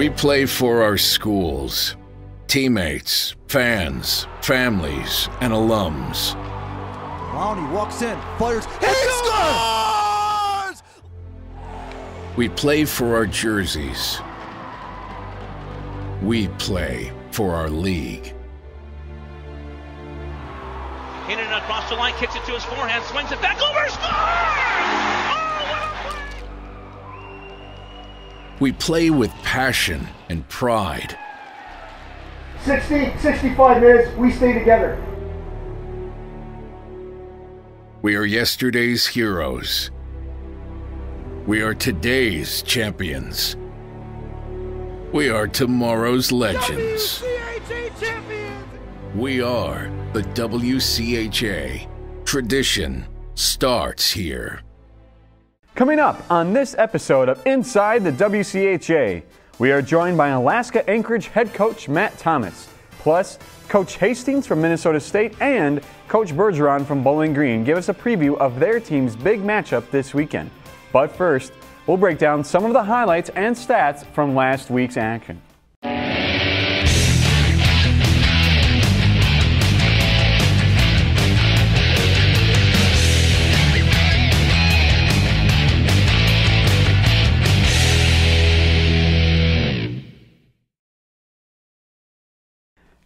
We play for our schools, teammates, fans, families, and alums. Lowney walks in, fires, he scores! We play for our jerseys. We play for our league. In and across the line, kicks it to his forehand, swings it back over, scores! We play with passion and pride. 65 minutes, we stay together. We are yesterday's heroes. We are today's champions. We are tomorrow's legends. WCHA champions! We are the WCHA. Tradition starts here. Coming up on this episode of Inside the WCHA, we are joined by Alaska Anchorage head coach Matt Thomas, plus Coach Hastings from Minnesota State and Coach Bergeron from Bowling Green give us a preview of their team's big matchup this weekend. But first, we'll break down some of the highlights and stats from last week's action.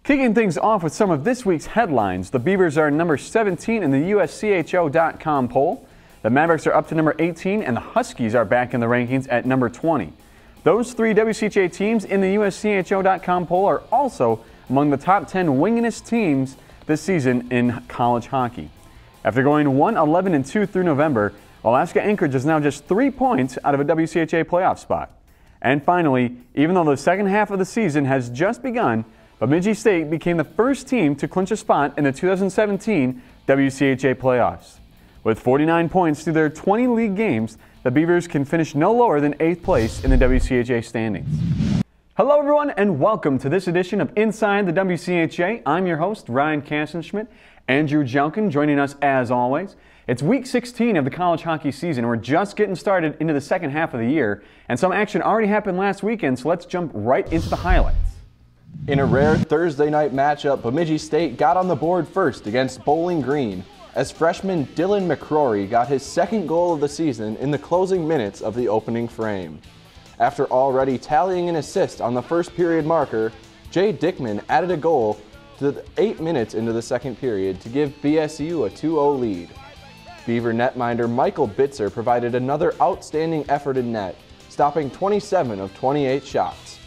Kicking things off with some of this week's headlines, the Beavers are number 17 in the WCHO.com poll. The Mavericks are up to number 18, and the Huskies are back in the rankings at number 20. Those three WCHA teams in the USCHO.com poll are also among the top 10 winningest teams this season in college hockey. After going 1-11-2 through November, Alaska Anchorage is now just 3 points out of a WCHA playoff spot. And finally, even though the second half of the season has just begun, Bemidji State became the first team to clinch a spot in the 2017 WCHA playoffs. With 49 points through their 20 league games, the Beavers can finish no lower than 8th place in the WCHA standings. Hello everyone and welcome to this edition of Inside the WCHA. I'm your host, Ryan Kassenschmidt. Andrew Junkin joining us as always. It's week 16 of the college hockey season. We're just getting started into the second half of the year, and some action already happened last weekend, so let's jump right into the highlights. In a rare Thursday night matchup, Bemidji State got on the board first against Bowling Green as freshman Dylan McCrory got his second goal of the season in the closing minutes of the opening frame. After already tallying an assist on the first period marker, Jay Dickman added a goal to 8 minutes into the second period to give BSU a 2-0 lead. Beaver netminder Michael Bitzer provided another outstanding effort in net, stopping 27 of 28 shots.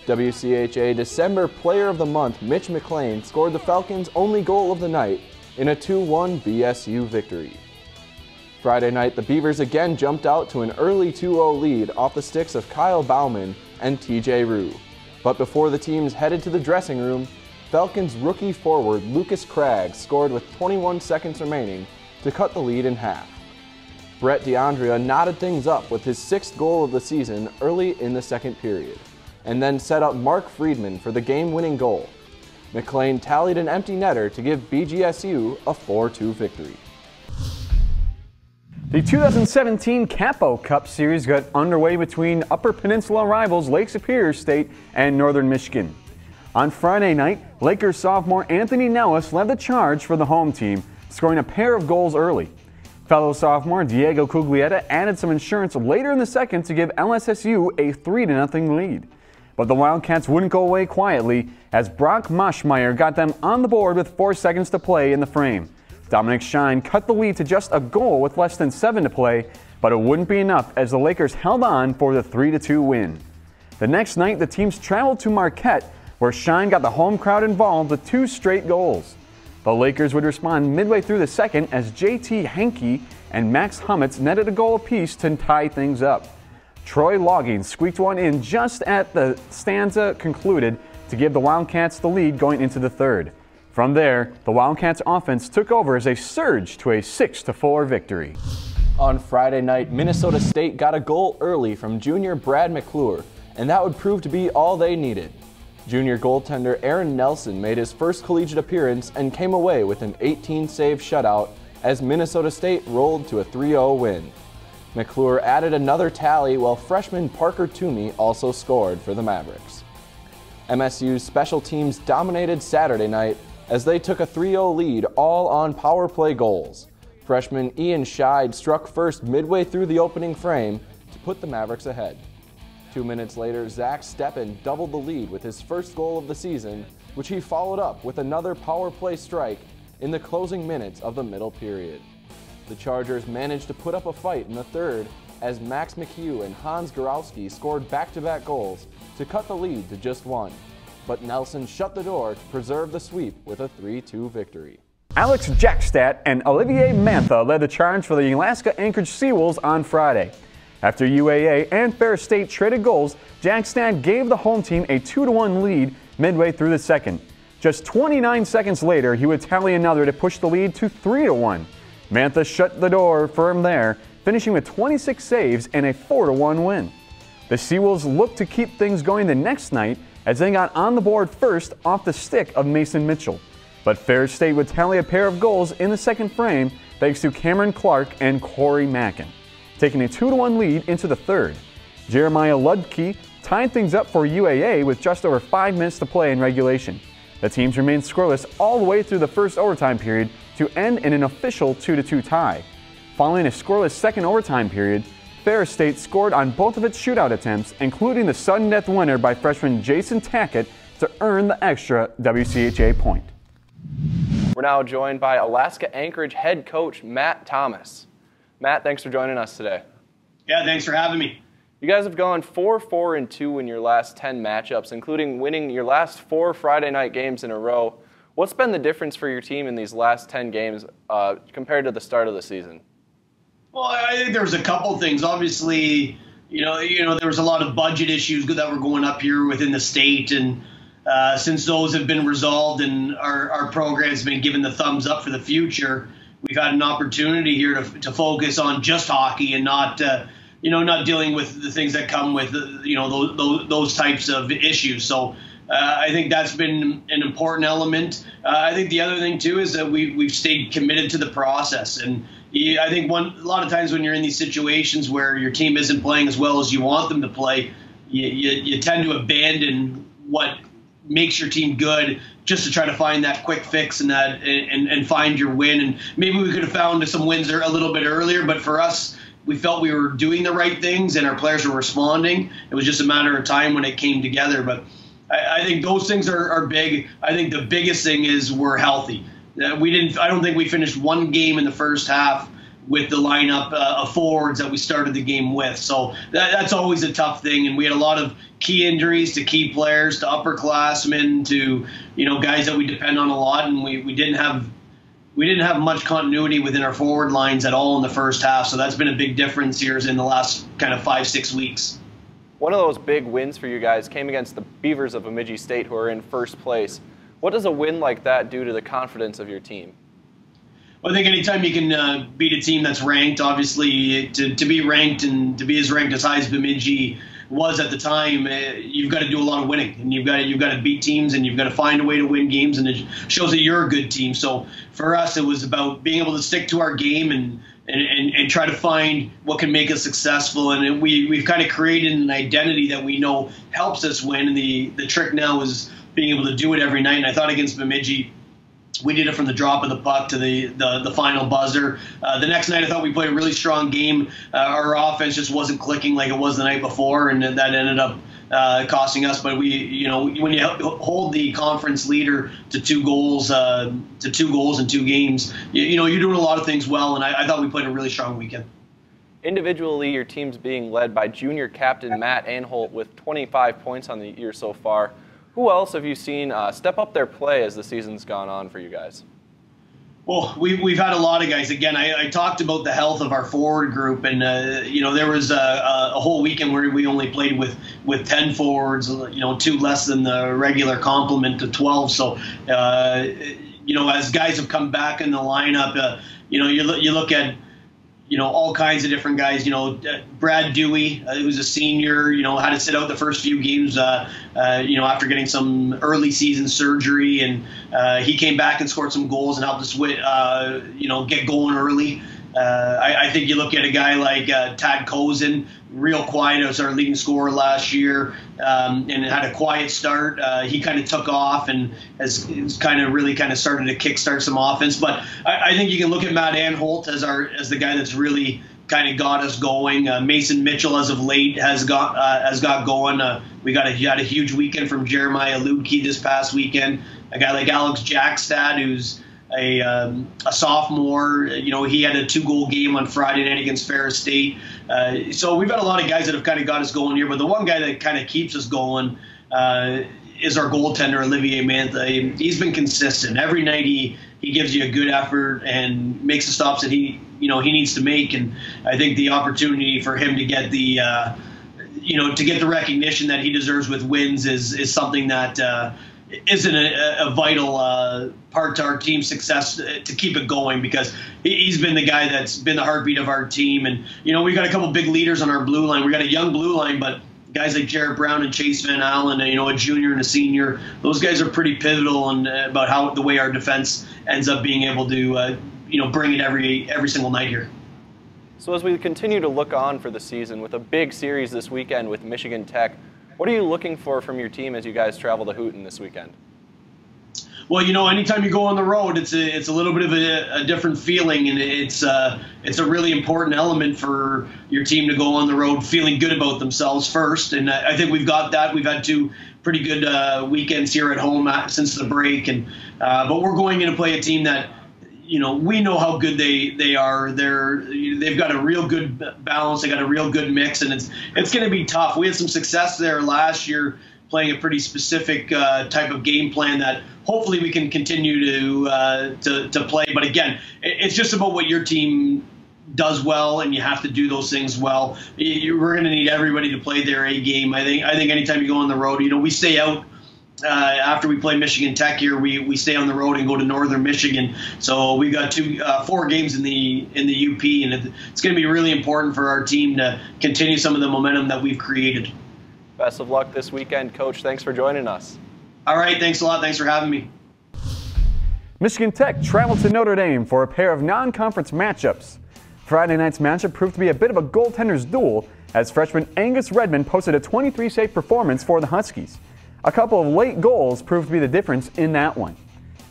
WCHA December Player of the Month Mitch McLean scored the Falcons' only goal of the night in a 2-1 BSU victory. Friday night, the Beavers again jumped out to an early 2-0 lead off the sticks of Kyle Bauman and TJ Rue. But before the teams headed to the dressing room, Falcons rookie forward Lucas Cragg scored with 21 seconds remaining to cut the lead in half. Brett DeAndrea knotted things up with his 6th goal of the season early in the second period, and then set up Mark Friedman for the game-winning goal. McLean tallied an empty netter to give BGSU a 4-2 victory. The 2017 Capo Cup Series got underway between Upper Peninsula rivals Lake Superior State and Northern Michigan. On Friday night, Lakers sophomore Anthony Nellis led the charge for the home team, scoring a pair of goals early. Fellow sophomore Diego Cuglietta added some insurance later in the second to give LSSU a 3-0 lead. But the Wildcats wouldn't go away quietly as Brock Moschmeyer got them on the board with 4 seconds to play in the frame. Dominic Shine cut the lead to just a goal with less than 7 to play, but it wouldn't be enough as the Lakers held on for the 3-2 win. The next night, the teams traveled to Marquette, where Shine got the home crowd involved with 2 straight goals. The Lakers would respond midway through the second as JT Henke and Max Hummets netted a goal apiece to tie things up. Troy Logging squeaked one in just at the stanza concluded to give the Wildcats the lead going into the third. From there, the Wildcats offense took over as they surged to a 6-4 victory. On Friday night, Minnesota State got a goal early from junior Brad McClure, and that would prove to be all they needed. Junior goaltender Aaron Nelson made his first collegiate appearance and came away with an 18-save shutout as Minnesota State rolled to a 3-0 win. McClure added another tally while freshman Parker Toomey also scored for the Mavericks. MSU's special teams dominated Saturday night as they took a 3-0 lead all on power play goals. Freshman Ian Scheid struck first midway through the opening frame to put the Mavericks ahead. 2 minutes later, Zach Steppen doubled the lead with his first goal of the season, which he followed up with another power play strike in the closing minutes of the middle period. The Chargers managed to put up a fight in the third as Max McHugh and Hans Gorowski scored back-to-back goals to cut the lead to just one. But Nelson shut the door to preserve the sweep with a 3-2 victory. Alex Jackstad and Olivier Mantha led the charge for the Alaska Anchorage Seawolves on Friday. After UAA and Ferris State traded goals, Jackstad gave the home team a 2-1 lead midway through the second. Just 29 seconds later, he would tally another to push the lead to 3-1. Mantha shut the door firm there, finishing with 26 saves and a 4-1 win. The Seawolves looked to keep things going the next night as they got on the board first off the stick of Mason Mitchell. But Ferris State would tally a pair of goals in the second frame thanks to Cameron Clark and Corey Mackin, taking a 2-1 lead into the third. Jeremiah Ludke tied things up for UAA with just over 5 minutes to play in regulation. The teams remained scoreless all the way through the first overtime period to end in an official 2-2 tie. Following a scoreless second overtime period, Ferris State scored on both of its shootout attempts, including the sudden death winner by freshman Jason Tackett to earn the extra WCHA point. We're now joined by Alaska Anchorage head coach Matt Thomas. Matt, thanks for joining us today. Yeah, thanks for having me. You guys have gone 4-4-2 in your last 10 matchups, including winning your last 4 Friday night games in a row. What's been the difference for your team in these last 10 games compared to the start of the season? Well, I think there was a couple things. Obviously, you know, there was a lot of budget issues that were going up here within the state, and since those have been resolved and our program's been given the thumbs up for the future, we've had an opportunity here to focus on just hockey and not dealing with the things that come with those types of issues. So I think that's been an important element. I think the other thing too is that we've stayed committed to the process, and I think a lot of times when you're in these situations where your team isn't playing as well as you want them to play, you tend to abandon what makes your team good just to try to find that quick fix and find your win. And maybe we could have found some wins a little bit earlier, but for us, we felt we were doing the right things and our players were responding. It was just a matter of time when it came together. But I think those things are big. I think the biggest thing is we're healthy. I don't think we finished one game in the first half with the lineup of forwards that we started the game with. So that's always a tough thing. And we had a lot of key injuries to key players, to upperclassmen, to guys that we depend on a lot. And we didn't have much continuity within our forward lines at all in the first half. So that's been a big difference here in the last kind of 5-6 weeks. One of those big wins for you guys came against the Beavers of Bemidji State, who are in first place. What does a win like that do to the confidence of your team? Well, I think anytime you can beat a team that's ranked, obviously to be ranked and to be as ranked as high as Bemidji was at the time, you've got to do a lot of winning, and you've got to beat teams, and you've got to find a way to win games, and it shows that you're a good team. So for us, it was about being able to stick to our game and try to find what can make us successful. And we've kind of created an identity that we know helps us win. And the trick now is being able to do it every night. And I thought against Bemidji, we did it from the drop of the puck to the final buzzer. The next night, I thought we played a really strong game. Our offense just wasn't clicking like it was the night before, and that ended up costing us. But when you hold the conference leader to 2 goals in 2 games, you're doing a lot of things well. And I thought we played a really strong weekend. Individually, your team's being led by junior captain Matt Anholt with 25 points on the year so far. Who else have you seen step up their play as the season's gone on for you guys? Well, we've had a lot of guys. Again, I talked about the health of our forward group, and there was a whole weekend where we only played with 10 forwards, 2 less than the regular complement of 12. So, as guys have come back in the lineup, you look at all kinds of different guys. Brad Dewey, who's a senior, had to sit out the first few games, after getting some early season surgery, and he came back and scored some goals and helped us get going early. I think you look at a guy like Tad Kozin, real quiet as our leading scorer last year, and had a quiet start. He kind of took off and has kind of really started to kickstart some offense. But I think you can look at Matt Anholt as the guy that's really kind of got us going. Mason Mitchell, as of late, has got going. We had a huge weekend from Jeremiah Ludke this past weekend. A guy like Alex Jackstad, who's a sophomore. He had a 2-goal game on Friday night against Ferris State. So we've got a lot of guys that have kind of got us going here. But the one guy that kind of keeps us going is our goaltender, Olivier Mantha. He's been consistent. Every night he gives you a good effort and makes the stops that he needs to make. And I think the opportunity for him to get the recognition that he deserves with wins is something that isn't a vital part to our team's success to keep it going, because he's been the guy that's been the heartbeat of our team. And we've got a couple big leaders on our blue line. We got a young blue line, but guys like Jared Brown and Chase Van Allen, a junior and a senior, those guys are pretty pivotal about the way our defense ends up being able to bring it every single night here. So as we continue to look on for the season with a big series this weekend with Michigan Tech, what are you looking for from your team as you guys travel to Houghton this weekend? Well, anytime you go on the road, it's a little bit of a different feeling, and it's a really important element for your team to go on the road feeling good about themselves first. And I think we've got that. We've had 2 pretty good weekends here at home since the break, but we're going in to play a team that we know how good they are. They've got a real good balance. They got a real good mix, and it's going to be tough. We had some success there last year, playing a pretty specific type of game plan that hopefully we can continue to play. But again, it's just about what your team does well, and you have to do those things well. We're going to need everybody to play their A game. I think anytime you go on the road, we stay out. After we play Michigan Tech here, we stay on the road and go to Northern Michigan. So we've got 4 games in the UP, and it's going to be really important for our team to continue some of the momentum that we've created. Best of luck this weekend, Coach. Thanks for joining us. All right, thanks a lot. Thanks for having me. Michigan Tech traveled to Notre Dame for a pair of non-conference matchups. Friday night's matchup proved to be a bit of a goaltender's duel, as freshman Angus Redmond posted a 23-save performance for the Huskies. A couple of late goals proved to be the difference in that one.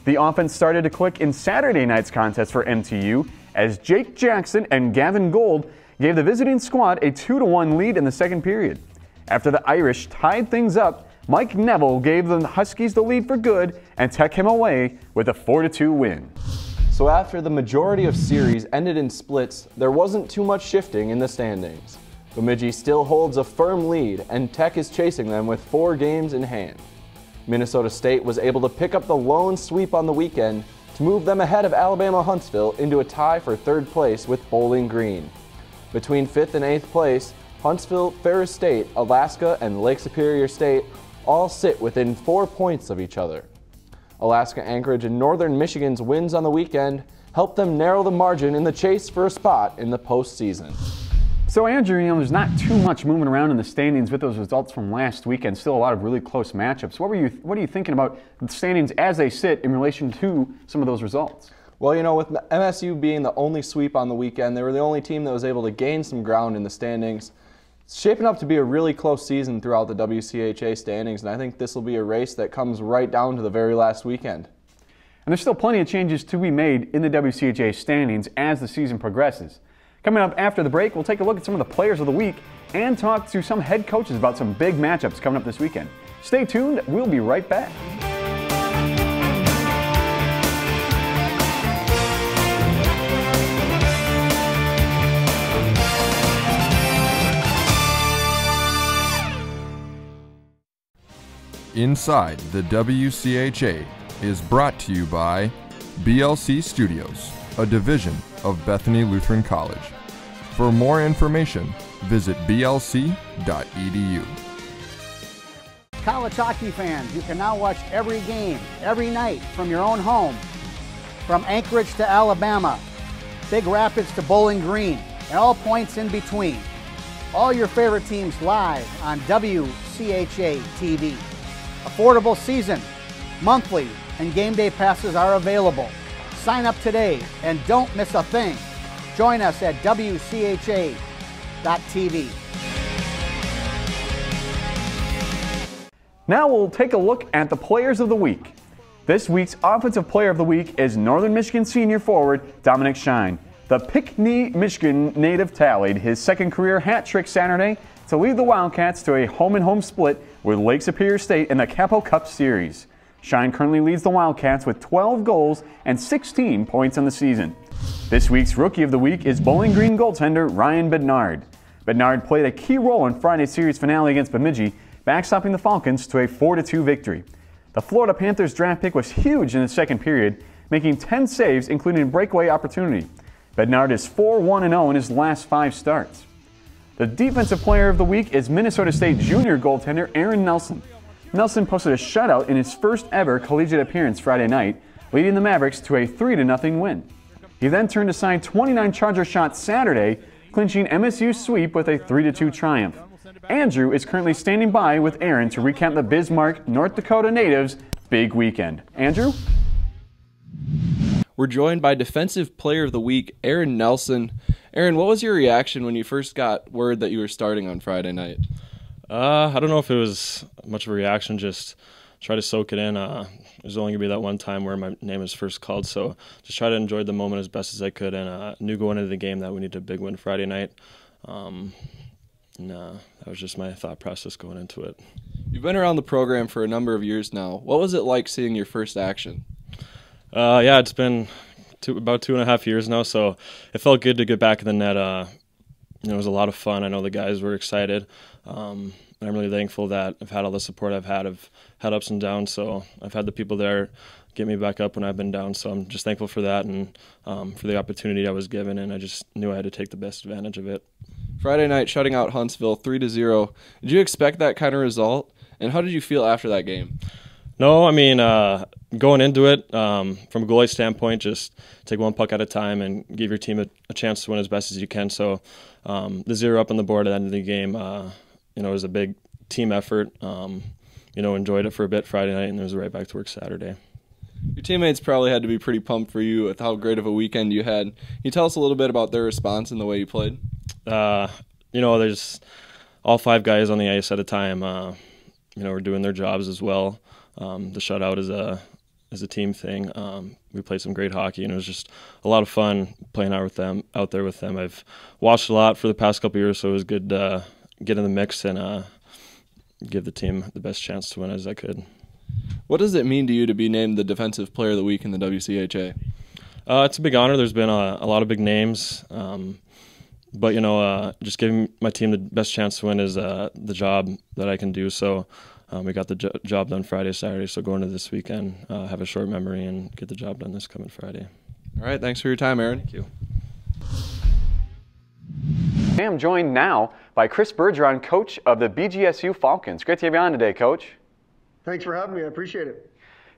The offense started to click in Saturday night's contest for MTU, as Jake Jackson and Gavin Gold gave the visiting squad a 2-1 lead in the second period. After the Irish tied things up, Mike Neville gave the Huskies the lead for good and Tech him away with a 4-2 win. So after the majority of series ended in splits, there wasn't too much shifting in the standings. Bemidji still holds a firm lead, and Tech is chasing them with 4 games in hand. Minnesota State was able to pick up the lone sweep on the weekend to move them ahead of Alabama Huntsville into a tie for 3rd place with Bowling Green. Between 5th and 8th place, Huntsville, Ferris State, Alaska, and Lake Superior State all sit within 4 points of each other. Alaska Anchorage and Northern Michigan's wins on the weekend helped them narrow the margin in the chase for a spot in the postseason. So Andrew, there's not too much moving around in the standings with those results from last weekend. Still a lot of really close matchups. What are you thinking about the standings as they sit in relation to some of those results? Well, with MSU being the only sweep on the weekend, they were the only team that was able to gain some ground in the standings. It's shaping up to be a really close season throughout the WCHA standings, and I think this will be a race that comes right down to the very last weekend. And there's still plenty of changes to be made in the WCHA standings as the season progresses. Coming up after the break, we'll take a look at some of the players of the week and talk to some head coaches about some big matchups coming up this weekend. Stay tuned. We'll be right back. Inside the WCHA is brought to you by BLC Studios, a division of Bethany Lutheran College. For more information, visit blc.edu. College hockey fans, you can now watch every game, every night from your own home. From Anchorage to Alabama, Big Rapids to Bowling Green, and all points in between. All your favorite teams live on WCHA TV. Affordable season, monthly, and game day passes are available. Sign up today and don't miss a thing. Join us at WCHA.tv. Now we'll take a look at the Players of the Week. This week's Offensive Player of the Week is Northern Michigan senior forward Dominic Shine. The Pinckney, Michigan native tallied his second career hat trick Saturday to lead the Wildcats to a home-and-home split with Lake Superior State in the Capo Cup Series. Shine currently leads the Wildcats with 12 goals and 16 points on the season. This week's Rookie of the Week is Bowling Green goaltender Ryan Bednard. Bednard played a key role in Friday's series finale against Bemidji, backstopping the Falcons to a 4-2 victory. The Florida Panthers draft pick was huge in the second period, making 10 saves, including a breakaway opportunity. Bednard is 4-1-0 in his last 5 starts. The Defensive Player of the Week is Minnesota State junior goaltender Aaron Nelson. Nelson posted a shutout in his first ever collegiate appearance Friday night, leading the Mavericks to a 3-0 win. He then turned to sign 29 Charger shots Saturday, clinching MSU's sweep with a 3-2 triumph. Andrew is currently standing by with Aaron to recap the Bismarck, North Dakota natives' big weekend. Andrew? We're joined by Defensive Player of the Week, Aaron Nelson. Aaron, what was your reaction when you first got word that you were starting on Friday night? I don't know if it was much of a reaction, just try to soak it in. There's only going to be that one time where my name is first called, so just try to enjoy the moment as best as I could, and knew going into the game that we needed a big win Friday night. That was just my thought process going into it. You've been around the program for a number of years now. What was it like seeing your first action? Yeah, it's been about 2.5 years now, so it felt good to get back in the net. It was a lot of fun. I know the guys were excited. And I'm really thankful that I've had all the support I've had. I've had ups and downs, so I've had the people there get me back up when I've been down. So I'm just thankful for that and for the opportunity I was given, and I just knew I had to take the best advantage of it. Friday night, shutting out Huntsville 3-0. Did you expect that kind of result? And how did you feel after that game? No, I mean, going into it, from a goalie standpoint, just take one puck at a time and give your team a chance to win as best as you can. So the 0 up on the board at the end of the game, it was a big team effort. Enjoyed it for a bit Friday night, and it was right back to work Saturday. Your teammates probably had to be pretty pumped for you with how great of a weekend you had. Can you tell us a little bit about their response and the way you played? There's all 5 guys on the ice at a time. We're doing their jobs as well. The shutout is a team thing. We played some great hockey, and it was just a lot of fun playing out there with them. I've watched a lot for the past couple of years, so it was good to get in the mix and give the team the best chance to win as I could. What does it mean to you to be named the Defensive Player of the Week in the WCHA? It's a big honor. There's been a lot of big names, but just giving my team the best chance to win is the job that I can do. So we got the job done Friday, Saturday. So going into this weekend, have a short memory and get the job done this coming Friday. All right, thanks for your time, Aaron. Thank you. I am joined now by Chris Bergeron, coach of the BGSU Falcons. Great to have you on today, Coach. Thanks for having me. I appreciate it.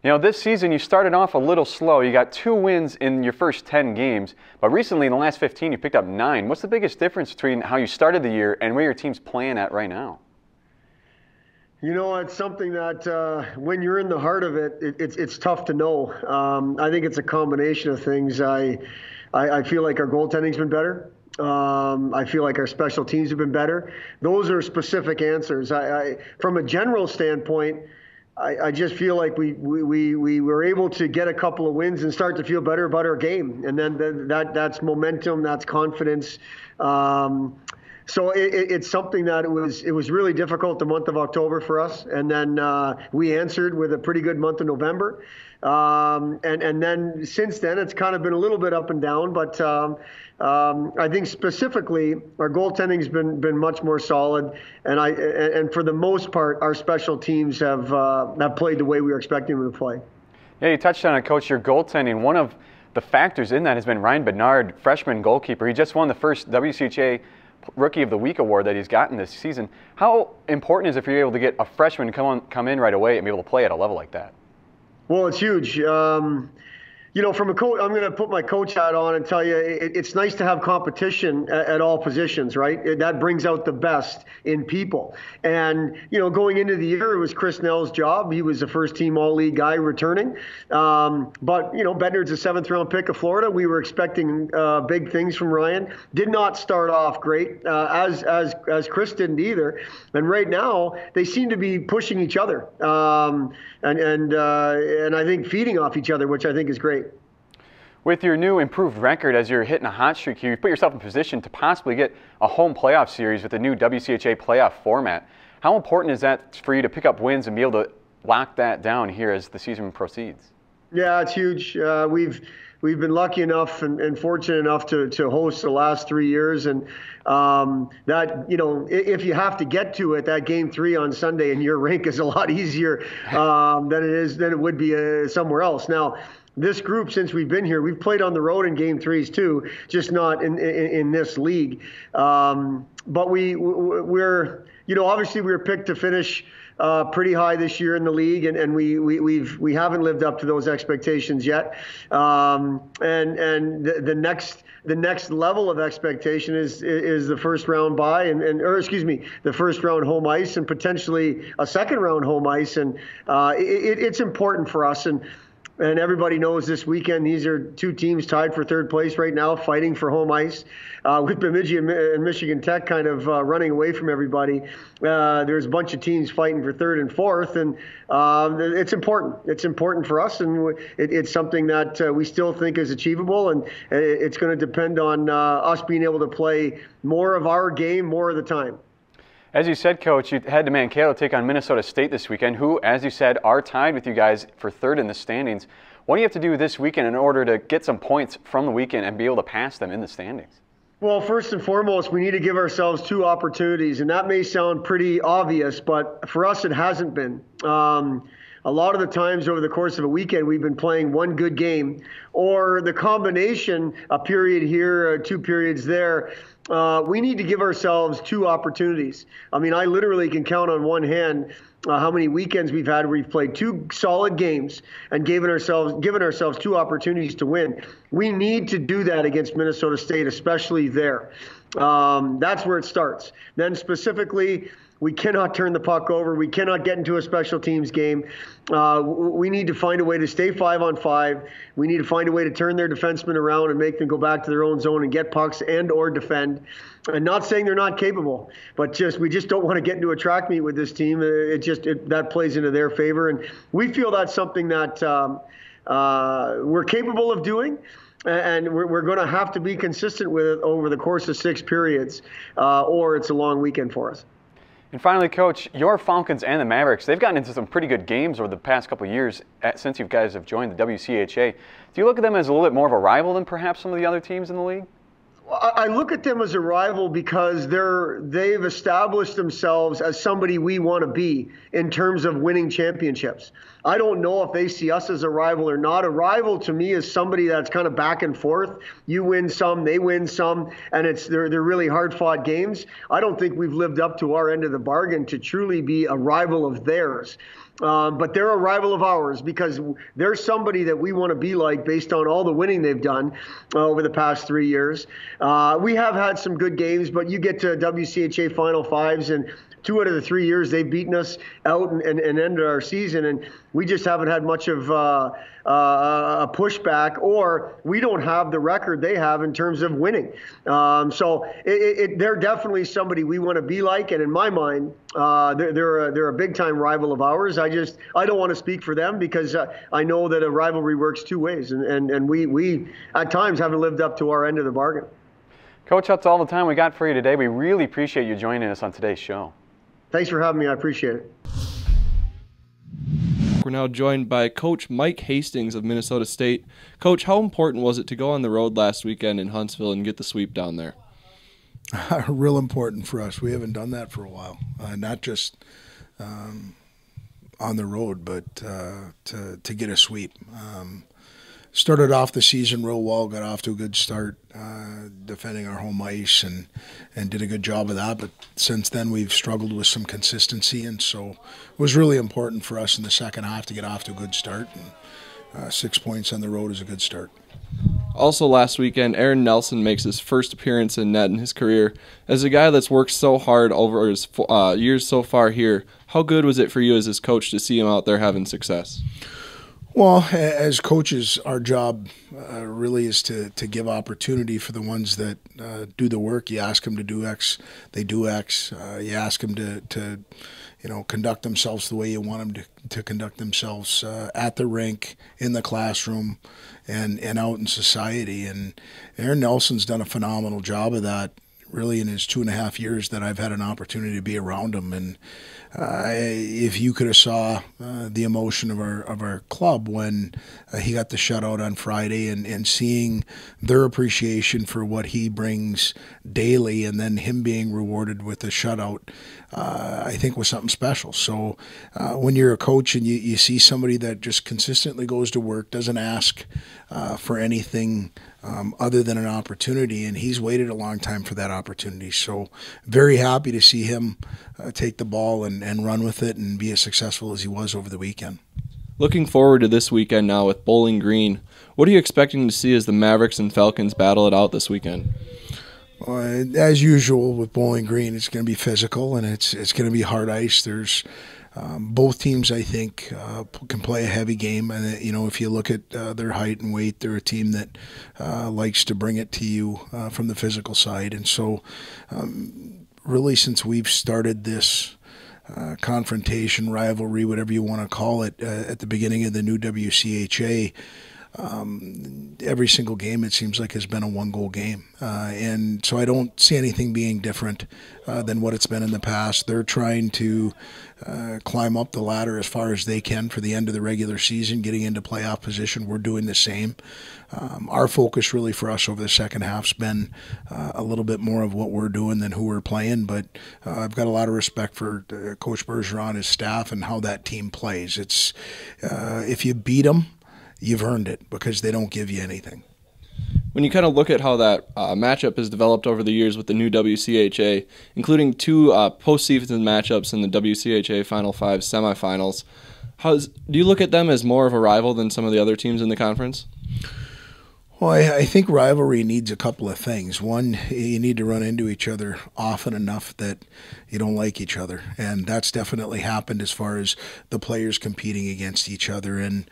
This season you started off a little slow. You got 2 wins in your first 10 games, but recently in the last 15 you picked up 9. What's the biggest difference between how you started the year and where your team's playing at right now? It's something that when you're in the heart of it, it's tough to know. I think it's a combination of things. I feel like our goaltending's been better. I feel like our special teams have been better. Those are specific answers. From a general standpoint, I just feel like we were able to get a couple of wins and start to feel better about our game. And then that's momentum, that's confidence. So it's something that it was really difficult the month of October for us. And then we answered with a pretty good month of November. And then since then, it's kind of been a little bit up and down, but I think specifically our goaltending's been much more solid, and for the most part, our special teams have played the way we were expecting them to play. Yeah, you touched on it, Coach, your goaltending. One of the factors in that has been Ryan Bednard, freshman goalkeeper. He just won the first WCHA Rookie of the Week award that he's gotten this season. How important is it for you able to get a freshman to come in right away and be able to play at a level like that? Well, it's huge. You know, from a coach, I'm going to put my coach hat on and tell you it's nice to have competition at all positions, right? That brings out the best in people. And, you know, going into the year, it was Chris Nell's job. He was a first-team all-league guy returning. But, you know, Bednard's a 7th-round pick of Florida. We were expecting big things from Ryan. Did not start off great, as Chris didn't either. And right now, they seem to be pushing each other and I think feeding off each other, which I think is great. With your new improved record as you're hitting a hot streak here, you've put yourself in position to possibly get a home playoff series with the new WCHA playoff format. How important is that for you to pick up wins and be able to lock that down here as the season proceeds? Yeah, it's huge. We've been lucky enough and fortunate enough to host the last 3 years, and that, you know, if you have to get to it, that game 3 on Sunday in your rink is a lot easier than it would be somewhere else. Now, this group, since we've been here, we've played on the road in game 3s too, just not in this league. But we're, you know, obviously we were picked to finish pretty high this year in the league, and we haven't lived up to those expectations yet. And the next level of expectation is the first round bye the first round home ice and potentially a second round home ice, and it's important for us. And everybody knows this weekend, these are 2 teams tied for 3rd place right now, fighting for home ice. With Bemidji and Michigan Tech kind of running away from everybody, there's a bunch of teams fighting for 3rd and 4th, and it's important. It's important for us, and it's something that we still think is achievable, and it's going to depend on us being able to play more of our game more of the time. As you said, Coach, you head to Mankato to take on Minnesota State this weekend, who, as you said, are tied with you guys for 3rd in the standings. What do you have to do this weekend in order to get some points from the weekend and be able to pass them in the standings? Well, first and foremost, we need to give ourselves 2 opportunities, and that may sound pretty obvious, but for us it hasn't been. A lot of the times over the course of a weekend, we've been playing one good game, or the combination, a period here, 2 periods there. We need to give ourselves 2 opportunities. I mean, I literally can count on one hand how many weekends we've had where we've played 2 solid games and given ourselves 2 opportunities to win. We need to do that against Minnesota State, especially there. That's where it starts. Then specifically, we cannot turn the puck over. We cannot get into a special teams game. We need to find a way to stay 5-on-5. We need to find a way to turn their defensemen around and make them go back to their own zone and get pucks and or defend. And not saying they're not capable, but we just don't want to get into a track meet with this team. That plays into their favor. And we feel that's something that we're capable of doing. And we're going to have to be consistent with it over the course of 6 periods, or it's a long weekend for us. And finally, Coach, your Falcons and the Mavericks, they've gotten into some pretty good games over the past couple of years since you guys have joined the WCHA. Do you look at them as a little bit more of a rival than perhaps some of the other teams in the league? I look at them as a rival because they've established themselves as somebody we want to be in terms of winning championships. I don't know if they see us as a rival or not. A rival to me is somebody that's kind of back and forth. You win some, they win some, and they're really hard-fought games. I don't think we've lived up to our end of the bargain to truly be a rival of theirs. But they're a rival of ours because they're somebody that we want to be like based on all the winning they've done over the past 3 years. We have had some good games, but you get to WCHA Final Fives, and 2 out of the 3 years they've beaten us out and ended our season, and we just haven't had much of a pushback, or we don't have the record they have in terms of winning. So they're definitely somebody we want to be like, and in my mind, they're a big-time rival of ours. I don't want to speak for them because I know that a rivalry works 2 ways, and we at times haven't lived up to our end of the bargain. Coach, that's all the time we got for you today. We really appreciate you joining us on today's show. Thanks for having me. I appreciate it. We're now joined by Coach Mike Hastings of Minnesota State. Coach, how important was it to go on the road last weekend in Huntsville and get the sweep down there? Real important for us. We haven't done that for a while. Not just on the road, but to get a sweep. Started off the season real well, got off to a good start, defending our home ice and did a good job of that. But since then, we've struggled with some consistency, and so it was really important for us in the second half to get off to a good start. 6 points on the road is a good start. Also last weekend, Aaron Nelson makes his first appearance in net in his career. As a guy that's worked so hard over his years so far here, how good was it for you as his coach to see him out there having success? Well, as coaches, our job really is to give opportunity for the ones that do the work. You ask them to do X, they do X. You ask them to conduct themselves the way you want them to conduct themselves at the rink, in the classroom, and out in society. And Aaron Nelson's done a phenomenal job of that, really, in his 2.5 years that I've had an opportunity to be around him. And if you could have saw the emotion of our club when he got the shutout on Friday, and seeing their appreciation for what he brings daily, and then him being rewarded with a shutout, I think was something special. So when you're a coach and you see somebody that just consistently goes to work, doesn't ask for anything other than an opportunity, and he's waited a long time for that opportunity. So very happy to see him take the ball and run with it and be as successful as he was over the weekend. Looking forward to this weekend now with Bowling Green, what are you expecting to see as the Mavericks and Falcons battle it out this weekend? As usual with Bowling Green, it's going to be physical, and it's going to be hard ice. There's both teams, I think, can play a heavy game, and if you look at their height and weight, they're a team that likes to bring it to you from the physical side. And so really, since we've started this confrontation, rivalry, whatever you want to call it, at the beginning of the new WCHA, every single game, it seems like, has been a one-goal game. And so I don't see anything being different than what it's been in the past. They're trying to climb up the ladder as far as they can for the end of the regular season, getting into playoff position. We're doing the same. Our focus really for us over the second half's been a little bit more of what we're doing than who we're playing, but I've got a lot of respect for Coach Bergeron, his staff, and how that team plays. It's if you beat them, you've earned it, because they don't give you anything. When you kind of look at how that matchup has developed over the years with the new WCHA, including 2 postseason matchups in the WCHA Final 5 semifinals, do you look at them as more of a rival than some of the other teams in the conference? Well, I think rivalry needs a couple of things. One, you need to run into each other often enough that you don't like each other, and that's definitely happened as far as the players competing against each other. And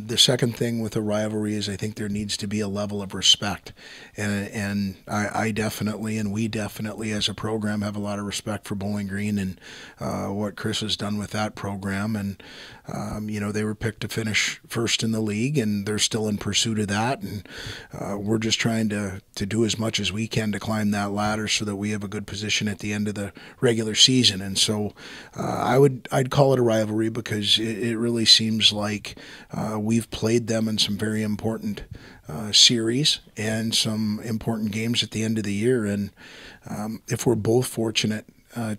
the second thing with a rivalry is I think there needs to be a level of respect, and I definitely, and we definitely as a program, have a lot of respect for Bowling Green and what Chris has done with that program. And they were picked to finish first in the league, and they're still in pursuit of that, and we're just trying to do as much as we can to climb that ladder so that we have a good position at the end of the regular season. And so I'd call it a rivalry, because it really seems like we've played them in some very important series and some important games at the end of the year. And if we're both fortunate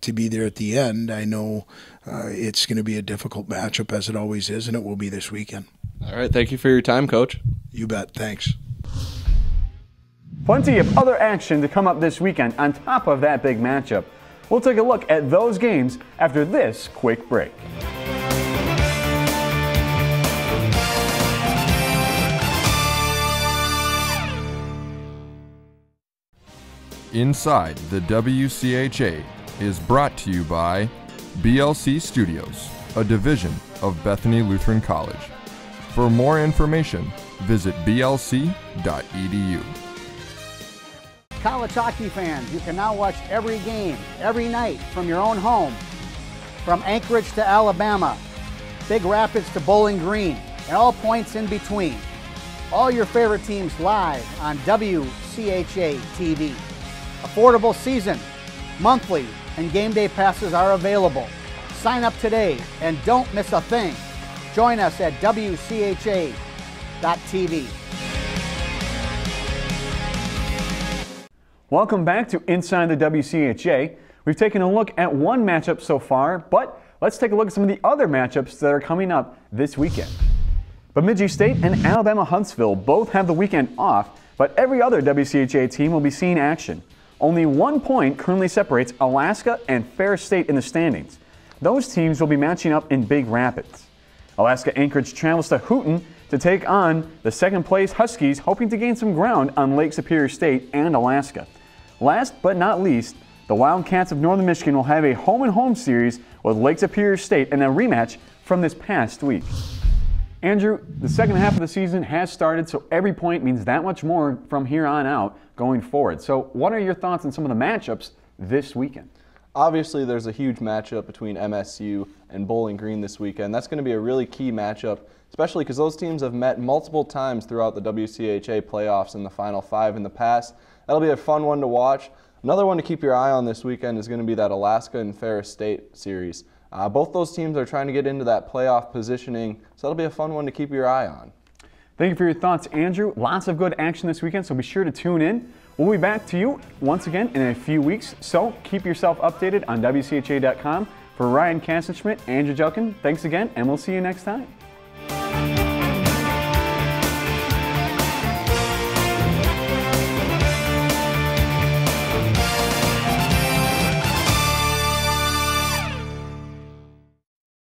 to be there at the end, I know it's going to be a difficult matchup, as it always is, and it will be this weekend. All right. Thank you for your time, Coach. You bet. Thanks. Plenty of other action to come up this weekend on top of that big matchup. We'll take a look at those games after this quick break. Inside the WCHA is brought to you by BLC Studios, a division of Bethany Lutheran College. For more information, visit blc.edu. College hockey fans, you can now watch every game, every night from your own home. From Anchorage to Alabama, Big Rapids to Bowling Green, and all points in between. All your favorite teams live on WCHA TV. Affordable season, monthly, and game day passes are available. Sign up today and don't miss a thing. Join us at WCHA.tv. Welcome back to Inside the WCHA. We've taken a look at one matchup so far, but let's take a look at some of the other matchups that are coming up this weekend. Bemidji State and Alabama Huntsville both have the weekend off, but every other WCHA team will be seeing action. Only 1 point currently separates Alaska and Ferris State in the standings. Those teams will be matching up in Big Rapids. Alaska Anchorage travels to Houghton to take on the second-place Huskies, hoping to gain some ground on Lake Superior State and Alaska. Last but not least, the Wildcats of Northern Michigan will have a home-and-home series with Lake Superior State and a rematch from this past week. Andrew, the second half of the season has started, so every point means that much more from here on out going forward. So what are your thoughts on some of the matchups this weekend? Obviously, there's a huge matchup between MSU and Bowling Green this weekend. That's going to be a really key matchup, especially because those teams have met multiple times throughout the WCHA playoffs in the Final Five in the past. That'll be a fun one to watch. Another one to keep your eye on this weekend is going to be that Alaska and Ferris State series. Both those teams are trying to get into that playoff positioning, so that'll be a fun one to keep your eye on. Thank you for your thoughts, Andrew. Lots of good action this weekend, so be sure to tune in. We'll be back to you once again in a few weeks, so keep yourself updated on WCHA.com. For Ryan Kassenschmidt, Andrew Jelkin, thanks again, and we'll see you next time.